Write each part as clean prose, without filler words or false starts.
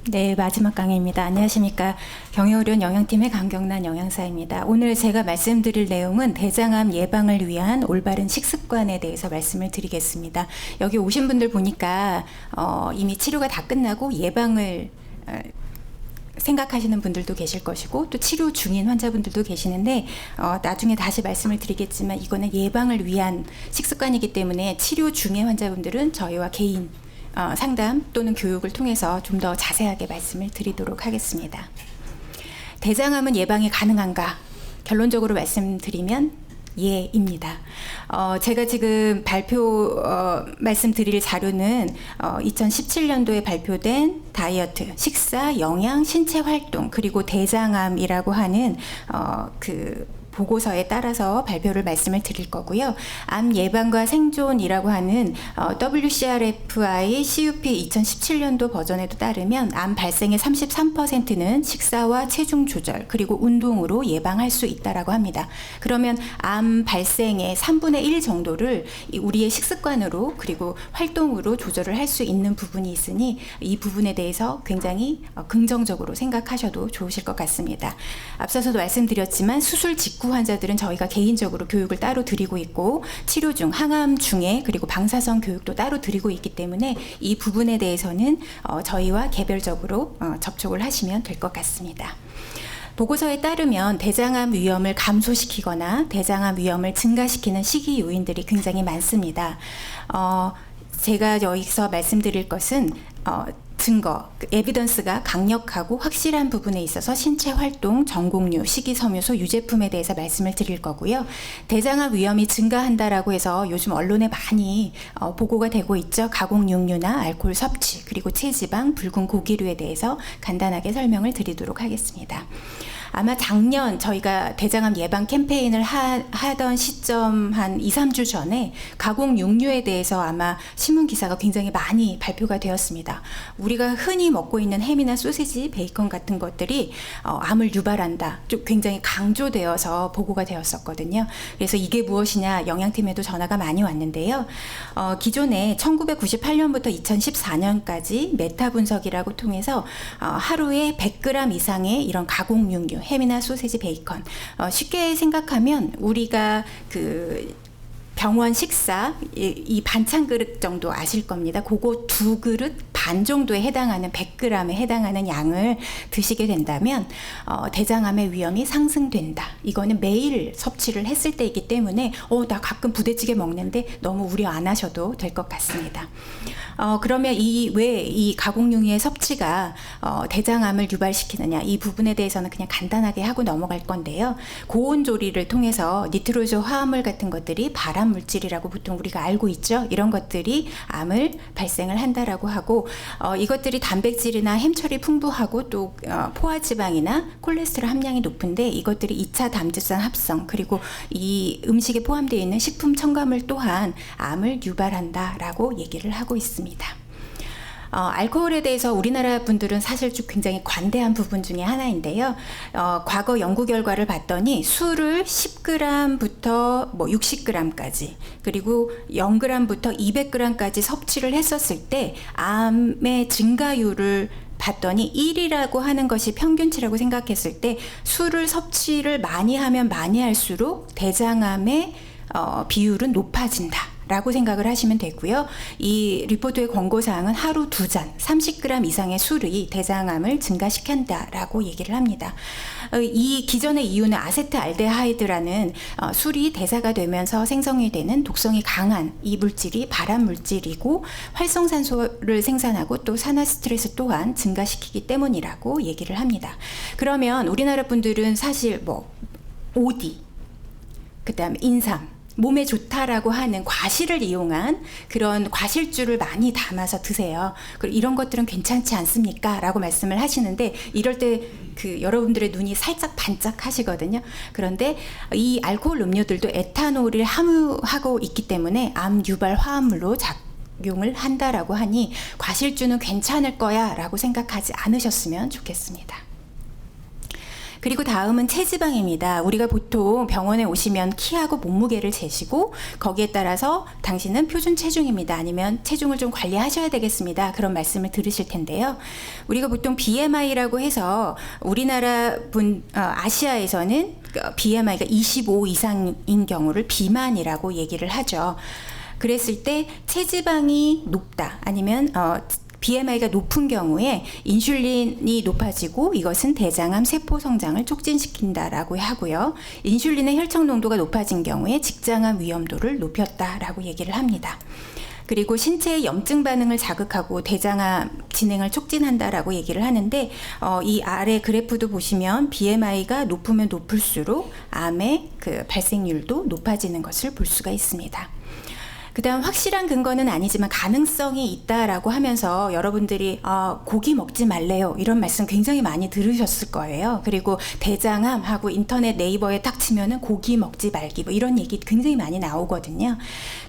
네, 마지막 강의입니다. 안녕하십니까. 경영의료원 영양팀의 강경란 영양사입니다. 오늘 제가 말씀드릴 내용은 대장암 예방을 위한 올바른 식습관에 대해서 말씀을 드리겠습니다. 여기 오신 분들 보니까 이미 치료가 다 끝나고 예방을 생각하시는 분들도 계실 것이고 또 치료 중인 환자분들도 계시는데 나중에 다시 말씀을 드리겠지만 이거는 예방을 위한 식습관이기 때문에 치료 중의 환자분들은 저희와 개인 상담 또는 교육을 통해서 좀 더 자세하게 말씀을 드리도록 하겠습니다. 대장암은 예방이 가능한가? 결론적으로 말씀드리면 예입니다. 제가 지금 말씀드릴 자료는 2017년도에 발표된 다이어트, 식사, 영양, 신체 활동, 그리고 대장암이라고 하는 보고서에 따라서 발표를 말씀을 드릴 거고요. 암 예방과 생존이라고 하는 WCRFI CUP 2017년도 버전에도 따르면 암 발생의 33%는 식사와 체중 조절 그리고 운동으로 예방할 수 있다라고 합니다. 그러면 암 발생의 3분의 1 정도를 우리의 식습관으로 그리고 활동으로 조절을 할 수 있는 부분이 있으니 이 부분에 대해서 굉장히 긍정적으로 생각하셔도 좋으실 것 같습니다. 앞서서도 말씀드렸지만 수술 직후 환자들은 저희가 개인적으로 교육을 따로 드리고 있고 치료 중 항암 중에 그리고 방사선 교육도 따로 드리고 있기 때문에 이 부분에 대해서는 저희와 개별적으로 접촉을 하시면 될 것 같습니다. 보고서에 따르면 대장암 위험을 감소시키거나 대장암 위험을 증가시키는 식이 요인들이 굉장히 많습니다. 제가 여기서 말씀드릴 것은 증거, 에비던스가 강력하고 확실한 부분에 있어서 신체 활동, 전곡류, 식이섬유소, 유제품에 대해서 말씀을 드릴 거고요. 대장암 위험이 증가한다라고 해서 요즘 언론에 많이 보고가 되고 있죠. 가공육류나 알코올 섭취, 그리고 체지방, 붉은 고기류에 대해서 간단하게 설명을 드리도록 하겠습니다. 아마 작년 저희가 대장암 예방 캠페인을 하던 시점 한 2, 3주 전에 가공 육류에 대해서 아마 신문 기사가 굉장히 많이 발표가 되었습니다. 우리가 흔히 먹고 있는 햄이나 소시지, 베이컨 같은 것들이 암을 유발한다. 좀 굉장히 강조되어서 보고가 되었었거든요. 그래서 이게 무엇이냐 영양팀에도 전화가 많이 왔는데요. 기존에 1998년부터 2014년까지 메타 분석이라고 통해서 하루에 100g 이상의 이런 가공 육류 햄이나 소세지, 베이컨. 쉽게 생각하면 우리가 병원 식사 이 반찬 그릇 정도 아실 겁니다. 그거 2그릇 반 정도에 해당하는 100g에 해당하는 양을 드시게 된다면 대장암의 위험이 상승된다. 이거는 매일 섭취를 했을 때이기 때문에 나 가끔 부대찌개 먹는데 너무 우려 안 하셔도 될 것 같습니다. 그러면 왜 이 가공육류의 섭취가 대장암을 유발시키느냐 이 부분에 대해서는 그냥 간단하게 하고 넘어갈 건데요. 고온 조리를 통해서 니트로조 화합물 같은 것들이 발암 물질이라고 보통 우리가 알고 있죠. 이런 것들이 암을 발생을 한다라고 하고 이것들이 단백질이나 햄철이 풍부하고 또 포화지방이나 콜레스테롤 함량이 높은데 이것들이 2차 담즙산 합성 그리고 이 음식에 포함되어 있는 식품 첨가물 또한 암을 유발한다라고 얘기를 하고 있습니다. 알코올에 대해서 우리나라 분들은 사실 좀 굉장히 관대한 부분 중에 하나인데요. 과거 연구 결과를 봤더니 술을 10g부터 60g까지 그리고 0g부터 200g까지 섭취를 했었을 때 암의 증가율을 봤더니 1이라고 하는 것이 평균치라고 생각했을 때 술을 섭취를 많이 하면 많이 할수록 대장암의 비율은 높아진다. 라고 생각을 하시면 되고요. 이 리포트의 권고사항은 하루 2잔, 30g 이상의 술이 대장암을 증가시킨다라고 얘기를 합니다. 이 기전의 이유는 아세트알데하이드라는 술이 대사가 되면서 생성이 되는 독성이 강한 이 물질이 발암 물질이고 활성산소를 생산하고 또 산화 스트레스 또한 증가시키기 때문이라고 얘기를 합니다. 그러면 우리나라 분들은 사실 오디, 그다음에 인삼, 몸에 좋다라고 하는 과실을 이용한 그런 과실주를 많이 담아서 드세요. 그리고 이런 것들은 괜찮지 않습니까? 라고 말씀을 하시는데 이럴 때 여러분들의 눈이 살짝 반짝하시거든요. 그런데 이 알코올 음료들도 에탄올을 함유하고 있기 때문에 암 유발 화합물로 작용을 한다라고 하니 과실주는 괜찮을 거야 라고 생각하지 않으셨으면 좋겠습니다. 그리고 다음은 체지방입니다. 우리가 보통 병원에 오시면 키하고 몸무게를 재시고 거기에 따라서 당신은 표준 체중입니다. 아니면 체중을 좀 관리하셔야 되겠습니다. 그런 말씀을 들으실 텐데요. 우리가 보통 BMI라고 해서 우리나라 아시아에서는 BMI가 25 이상인 경우를 비만이라고 얘기를 하죠. 그랬을 때 체지방이 높다 아니면 BMI가 높은 경우에 인슐린이 높아지고 이것은 대장암 세포 성장을 촉진시킨다라고 하고요. 인슐린의 혈청 농도가 높아진 경우에 직장암 위험도를 높였다라고 얘기를 합니다. 그리고 신체의 염증 반응을 자극하고 대장암 진행을 촉진한다라고 얘기를 하는데 이 아래 그래프도 보시면 BMI가 높으면 높을수록 암의 그 발생률도 높아지는 것을 볼 수가 있습니다. 그다음 확실한 근거는 아니지만 가능성이 있다라고 하면서 여러분들이 고기 먹지 말래요 이런 말씀 굉장히 많이 들으셨을 거예요. 그리고 대장암하고 인터넷 네이버에 딱 치면은 고기 먹지 말기 뭐 이런 얘기 굉장히 많이 나오거든요.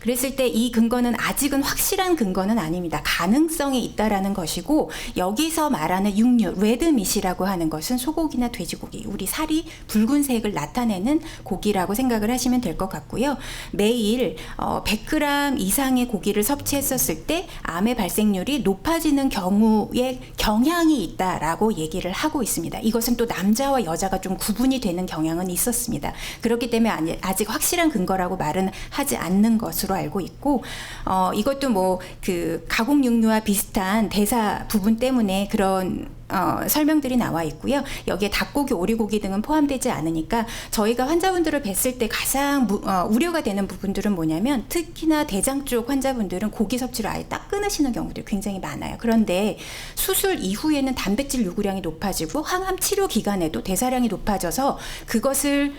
그랬을 때 이 근거는 아직은 확실한 근거는 아닙니다. 가능성이 있다라는 것이고 여기서 말하는 육류 레드밋이라고 하는 것은 소고기나 돼지고기 우리 살이 붉은색을 나타내는 고기라고 생각을 하시면 될 것 같고요. 매일 100g 이상의 고기를 섭취했었을 때 암의 발생률이 높아지는 경우에 경향이 있다라고 얘기를 하고 있습니다. 이것은 또 남자와 여자가 좀 구분이 되는 경향은 있었습니다. 그렇기 때문에 아직 확실한 근거라고 말은 하지 않는 것으로 알고 있고 이것도 뭐 그 가공 육류와 비슷한 대사 부분 때문에 그런 설명들이 나와 있고요. 여기에 닭고기, 오리고기 등은 포함되지 않으니까 저희가 환자분들을 뵀을 때 가장 우려가 되는 부분들은 뭐냐면 특히나 대장 쪽 환자분들은 고기 섭취를 아예 딱 끊으시는 경우들이 굉장히 많아요. 그런데 수술 이후에는 단백질 요구량이 높아지고 항암 치료 기간에도 대사량이 높아져서 그것을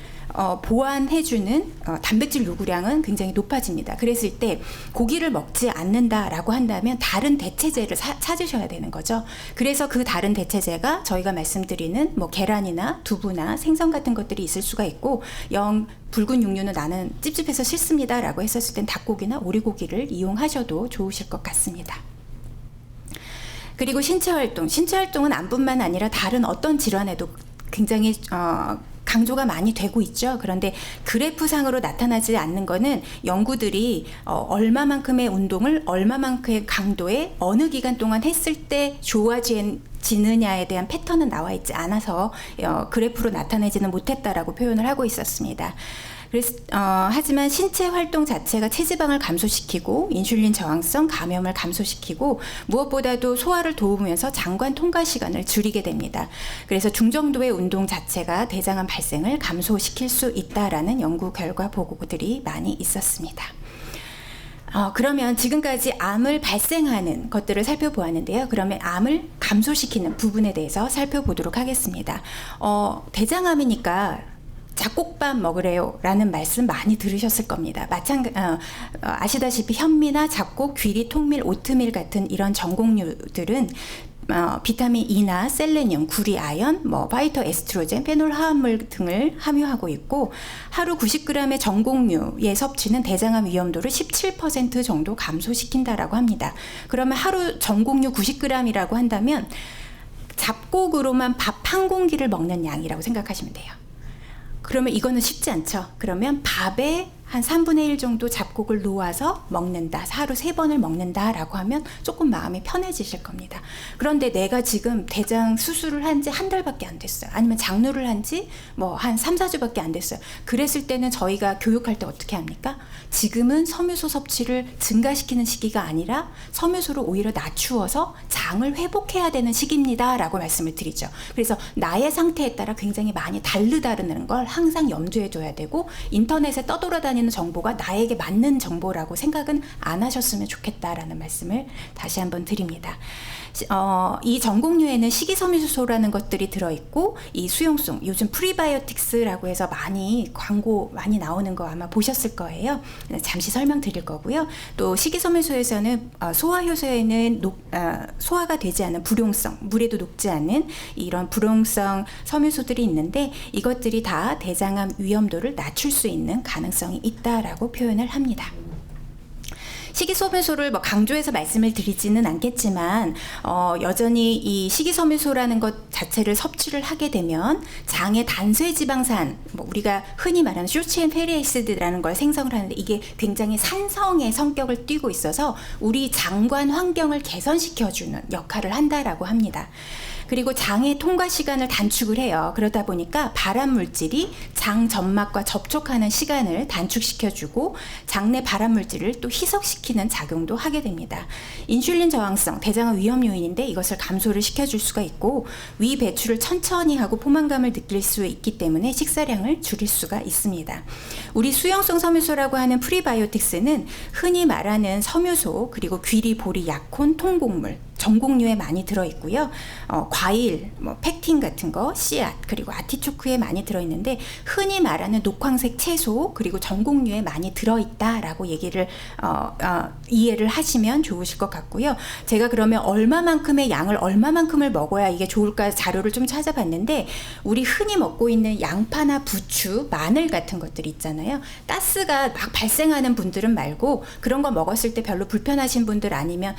보완해주는 단백질 요구량은 굉장히 높아집니다. 그랬을 때 고기를 먹지 않는다라고 한다면 다른 대체제를 찾으셔야 되는 거죠. 그래서 그 다른 대체제가 저희가 말씀드리는 뭐 계란이나 두부나 생선 같은 것들이 있을 수가 있고 붉은 육류는 나는 찝찝해서 싫습니다라고 했었을 땐 닭고기나 오리고기를 이용하셔도 좋으실 것 같습니다. 그리고 신체활동은 암뿐만 아니라 다른 어떤 질환에도 굉장히 강조가 많이 되고 있죠. 그런데 그래프상으로 나타나지 않는 거는 연구들이 얼마만큼의 운동을 얼마만큼의 강도에 어느 기간 동안 했을 때 좋아지느냐에 대한 패턴은 나와 있지 않아서 그래프로 나타내지는 못했다라고 표현을 하고 있었습니다. 하지만 신체 활동 자체가 체지방을 감소시키고 인슐린 저항성 감염을 감소시키고 무엇보다도 소화를 도우면서 장관 통과 시간을 줄이게 됩니다. 그래서 중정도의 운동 자체가 대장암 발생을 감소시킬 수 있다라는 연구 결과 보고들이 많이 있었습니다. 그러면 지금까지 암을 발생하는 것들을 살펴보았는데요. 그러면 암을 감소시키는 부분에 대해서 살펴보도록 하겠습니다. 대장암이니까 잡곡밥 먹으래요 라는 말씀 많이 들으셨을 겁니다. 아시다시피 현미나 잡곡, 귀리, 통밀, 오트밀 같은 이런 전곡류들은 비타민 E나 셀레늄, 구리, 아연, 파이토 에스트로겐, 페놀 화합물 등을 함유하고 있고 하루 90g의 전곡류의 섭취는 대장암 위험도를 17% 정도 감소시킨다라고 합니다. 그러면 하루 전곡류 90g이라고 한다면 잡곡으로만 밥 한 공기를 먹는 양이라고 생각하시면 돼요. 그러면 이거는 쉽지 않죠. 그러면 밥에 한 3분의 1 정도 잡곡을 놓아서 먹는다. 하루 3번을 먹는다라고 하면 조금 마음이 편해지실 겁니다. 그런데 내가 지금 대장 수술을 한 지 한 달밖에 안 됐어요. 아니면 장루를 한 지 한 3, 4주밖에 안 됐어요. 그랬을 때는 저희가 교육할 때 어떻게 합니까? 지금은 섬유소 섭취를 증가시키는 시기가 아니라 섬유소를 오히려 낮추어서 장을 회복해야 되는 시기입니다. 라고 말씀을 드리죠. 그래서 나의 상태에 따라 굉장히 많이 다르다는 걸 항상 염두에 둬야 되고 인터넷에 떠돌아다니는 정보가 나에게 맞는 정보라고 생각은 안 하셨으면 좋겠다라는 말씀을 다시 한번 드립니다. 이 전곡류에는 식이섬유소라는 것들이 들어있고 이 수용성, 요즘 프리바이오틱스라고 해서 광고 많이 나오는 거 아마 보셨을 거예요. 잠시 설명드릴 거고요. 또 식이섬유소에서는 소화효소에는 소화가 되지 않은 불용성, 물에도 녹지 않는 이런 불용성 섬유소들이 있는데 이것들이 다 대장암 위험도를 낮출 수 있는 가능성이 있다라고 표현을 합니다. 식이섬유소를 뭐 강조해서 말씀을 드리지는 않겠지만 여전히 이 식이섬유소라는 것 자체를 섭취를 하게 되면 장의 단쇄지방산, 뭐 우리가 흔히 말하는 쇼츠앤 페리에시드라는 걸 생성을 하는데 이게 굉장히 산성의 성격을 띠고 있어서 우리 장관 환경을 개선시켜주는 역할을 한다라고 합니다. 그리고 장의 통과 시간을 단축을 해요. 그러다 보니까 발암 물질이 장 점막과 접촉하는 시간을 단축시켜주고 장내 발암 물질을 또 희석시키는 작용도 하게 됩니다. 인슐린 저항성, 대장암 위험 요인인데 이것을 감소를 시켜줄 수가 있고 위 배출을 천천히 하고 포만감을 느낄 수 있기 때문에 식사량을 줄일 수가 있습니다. 우리 수용성 섬유소라고 하는 프리바이오틱스는 흔히 말하는 섬유소, 그리고 귀리, 보리, 약혼, 통곡물, 전곡류에 많이 들어있고요. 과일, 뭐 팩틴 같은 거, 씨앗, 그리고 아티초크에 많이 들어있는데 흔히 말하는 녹황색 채소, 그리고 전곡류에 많이 들어있다라고 얘기를 이해를 하시면 좋으실 것 같고요. 제가 그러면 얼마만큼의 양을 얼마만큼을 먹어야 이게 좋을까 자료를 좀 찾아봤는데 우리 흔히 먹고 있는 양파나 부추, 마늘 같은 것들 있잖아요. 가스가 막 발생하는 분들은 말고 그런 거 먹었을 때 별로 불편하신 분들 아니면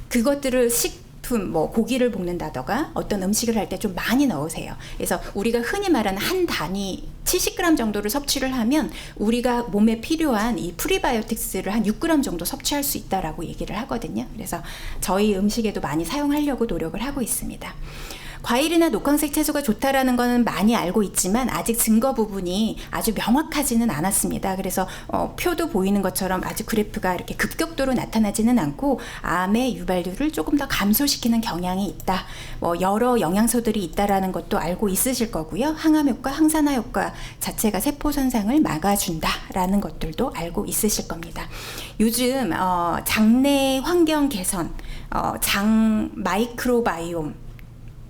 그것들을 식품, 뭐 고기를 볶는다던가 어떤 음식을 할 때 좀 많이 넣으세요. 그래서 우리가 흔히 말하는 한 단위 70g 정도를 섭취를 하면 우리가 몸에 필요한 이 프리바이오틱스를 한 6g 정도 섭취할 수 있다라고 얘기를 하거든요. 그래서 저희 음식에도 많이 사용하려고 노력을 하고 있습니다. 과일이나 녹황색 채소가 좋다라는 거는 많이 알고 있지만 아직 증거 부분이 아주 명확하지는 않았습니다. 그래서 표도 보이는 것처럼 아주 그래프가 이렇게 급격도로 나타나지는 않고 암의 유발률을 조금 더 감소시키는 경향이 있다. 뭐 여러 영양소들이 있다라는 것도 알고 있으실 거고요. 항암 효과, 항산화 효과 자체가 세포 손상을 막아준다라는 것들도 알고 있으실 겁니다. 요즘 장내 환경 개선, 장 마이크로바이옴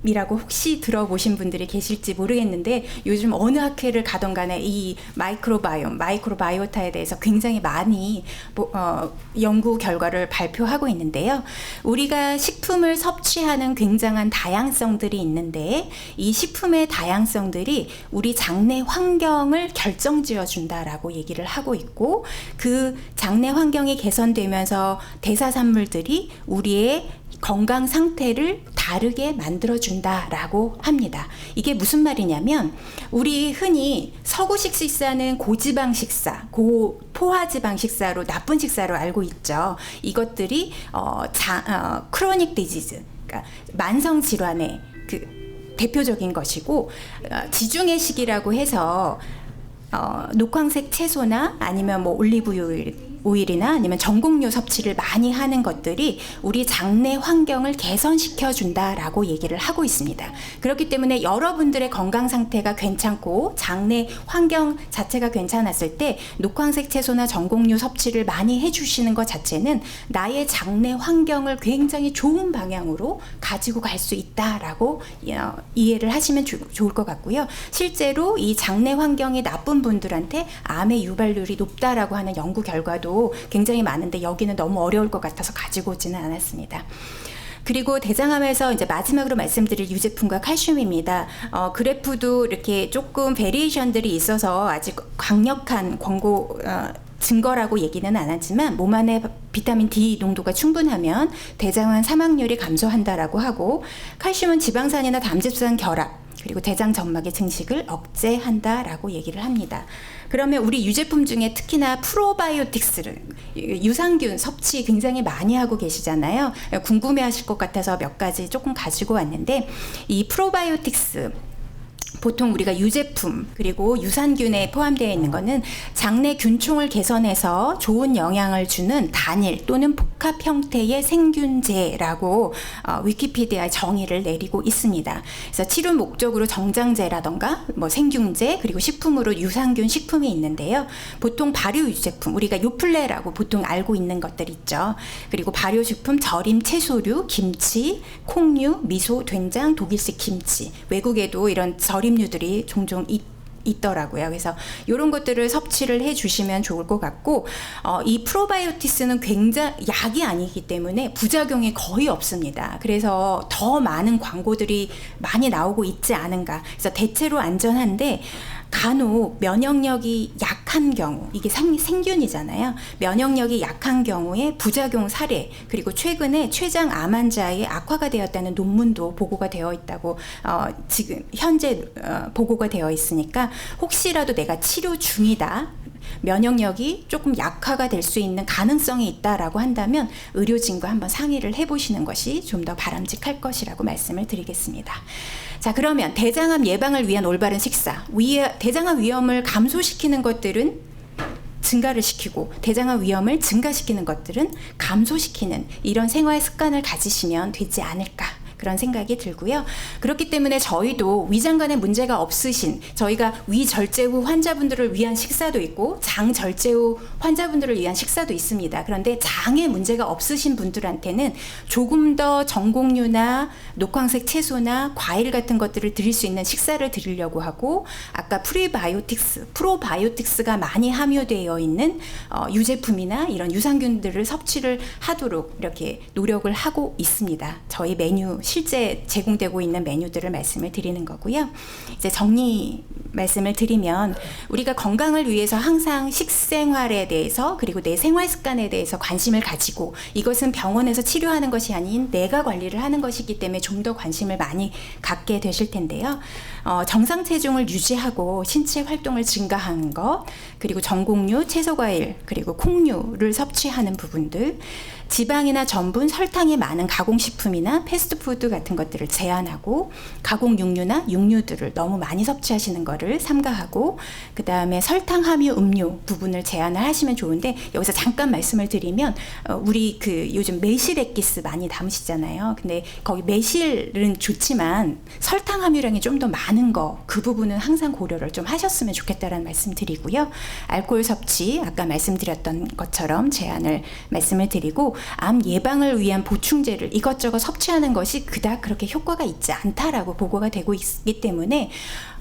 이라고 혹시 들어보신 분들이 계실지 모르겠는데 요즘 어느 학회를 가던 간에 이 마이크로바이오타에 대해서 굉장히 많이 연구 결과를 발표하고 있는데요. 우리가 식품을 섭취하는 굉장한 다양성들이 있는데 이 식품의 다양성들이 우리 장내 환경을 결정지어 준다라고 얘기를 하고 있고 그 장내 환경이 개선되면서 대사산물들이 우리의 건강 상태를 다르게 만들어준다라고 합니다. 이게 무슨 말이냐면 우리 흔히 서구식 식사는 고지방 식사, 고포화지방 식사로 나쁜 식사로 알고 있죠. 이것들이 크로닉 디지즈, 그러니까 만성 질환의 그 대표적인 것이고 지중해식이라고 해서 녹황색 채소나 아니면 뭐 올리브오일이나 아니면 전곡류 섭취를 많이 하는 것들이 우리 장내 환경을 개선시켜 준다라고 얘기를 하고 있습니다. 그렇기 때문에 여러분들의 건강 상태가 괜찮고 장내 환경 자체가 괜찮았을 때 녹황색 채소나 전곡류 섭취를 많이 해주시는 것 자체는 나의 장내 환경을 굉장히 좋은 방향으로 가지고 갈 수 있다라고 이해를 하시면 좋을 것 같고요. 실제로 이 장내 환경이 나쁜 분들한테 암의 유발률이 높다라고 하는 연구 결과도 굉장히 많은데 여기는 너무 어려울 것 같아서 가지고 오지는 않았습니다. 그리고 대장암에서 이제 마지막으로 말씀드릴 유제품과 칼슘입니다. 그래프도 이렇게 조금 베리에이션들이 있어서 아직 강력한 권고 증거라고 얘기는 안 하지만 몸 안에 비타민 D 농도가 충분하면 대장암 사망률이 감소한다라고 하고 칼슘은 지방산이나 담즙산 결합 그리고 대장 점막의 증식을 억제한다라고 얘기를 합니다. 그러면 우리 유제품 중에 특히나 프로바이오틱스를 유산균 섭취 굉장히 많이 하고 계시잖아요. 궁금해하실 것 같아서 몇 가지 조금 가지고 왔는데 이 프로바이오틱스 보통 우리가 유제품 그리고 유산균에 포함되어 있는 것은 장내 균총을 개선해서 좋은 영향을 주는 단일 또는 복합 형태의 생균제라고 위키피디아에 정의를 내리고 있습니다. 그래서 치료 목적으로 정장제라던가 뭐 생균제 그리고 식품으로 유산균 식품이 있는데요. 보통 발효 유제품 우리가 요플레라고 보통 알고 있는 것들 있죠. 그리고 발효식품 절임 채소류, 김치, 콩류, 미소, 된장, 독일식 김치 외국에도 이런 절임류들이 종종 있더라고요. 그래서 이런 것들을 섭취를 해주시면 좋을 것 같고 이 프로바이오틱스는 굉장히 약이 아니기 때문에 부작용이 거의 없습니다. 그래서 더 많은 광고들이 많이 나오고 있지 않은가. 그래서 대체로 안전한데 간혹 면역력이 약한 경우, 이게 생균이잖아요. 면역력이 약한 경우에 부작용 사례, 그리고 최근에 췌장 암 환자의 악화가 되었다는 논문도 보고가 되어 있다고 지금 현재 보고가 되어 있으니까 혹시라도 내가 치료 중이다, 면역력이 조금 약화가 될 수 있는 가능성이 있다라고 한다면 의료진과 한번 상의를 해보시는 것이 좀 더 바람직할 것이라고 말씀을 드리겠습니다. 자, 그러면 대장암 예방을 위한 올바른 식사, 대장암 위험을 감소시키는 것들은 증가를 시키고 대장암 위험을 증가시키는 것들은 감소시키는 이런 생활 습관을 가지시면 되지 않을까, 그런 생각이 들고요. 그렇기 때문에 저희도 위장관에 문제가 없으신, 저희가 위절제 후 환자분들을 위한 식사도 있고 장절제 후 환자분들을 위한 식사도 있습니다. 그런데 장에 문제가 없으신 분들한테는 조금 더 전곡류나 녹황색 채소나 과일 같은 것들을 드릴 수 있는 식사를 드리려고 하고, 아까 프로바이오틱스가 많이 함유되어 있는 유제품이나 이런 유산균들을 섭취를 하도록 이렇게 노력을 하고 있습니다. 저희 메뉴, 실제 제공되고 있는 메뉴들을 말씀을 드리는 거고요. 이제 정리 말씀을 드리면, 우리가 건강을 위해서 항상 식생활에 대해서, 그리고 내 생활 습관에 대해서 관심을 가지고, 이것은 병원에서 치료하는 것이 아닌 내가 관리를 하는 것이기 때문에 좀 더 관심을 많이 갖게 되실 텐데요. 정상 체중을 유지하고 신체 활동을 증가하는 것, 그리고 전곡류, 채소과일, 그리고 콩류를 섭취하는 부분들, 지방이나 전분, 설탕이 많은 가공식품이나 패스트푸드 같은 것들을 제한하고, 가공육류나 육류들을 너무 많이 섭취하시는 것을 삼가하고, 그 다음에 설탕 함유 음료 부분을 제한을 하시면 좋은데, 여기서 잠깐 말씀을 드리면, 우리 요즘 매실 액기스 많이 담으시잖아요. 근데 거기 매실은 좋지만 설탕 함유량이 좀 더 많은 거, 그 부분은 항상 고려를 좀 하셨으면 좋겠다라는 말씀 드리고요. 알코올 섭취, 아까 말씀드렸던 것처럼 제한을 말씀을 드리고, 암 예방을 위한 보충제를 이것저것 섭취하는 것이 그닥 그렇게 효과가 있지 않다라고 보고가 되고 있기 때문에,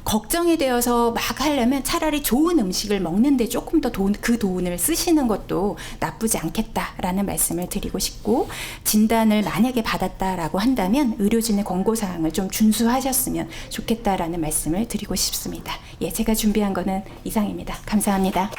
걱정이 되어서 막 하려면 차라리 좋은 음식을 먹는데 조금 더 그 돈을 쓰시는 것도 나쁘지 않겠다라는 말씀을 드리고 싶고, 진단을 만약에 받았다라고 한다면 의료진의 권고사항을 좀 준수하셨으면 좋겠다라는 말씀을 드리고 싶습니다. 예, 제가 준비한 거는 이상입니다. 감사합니다.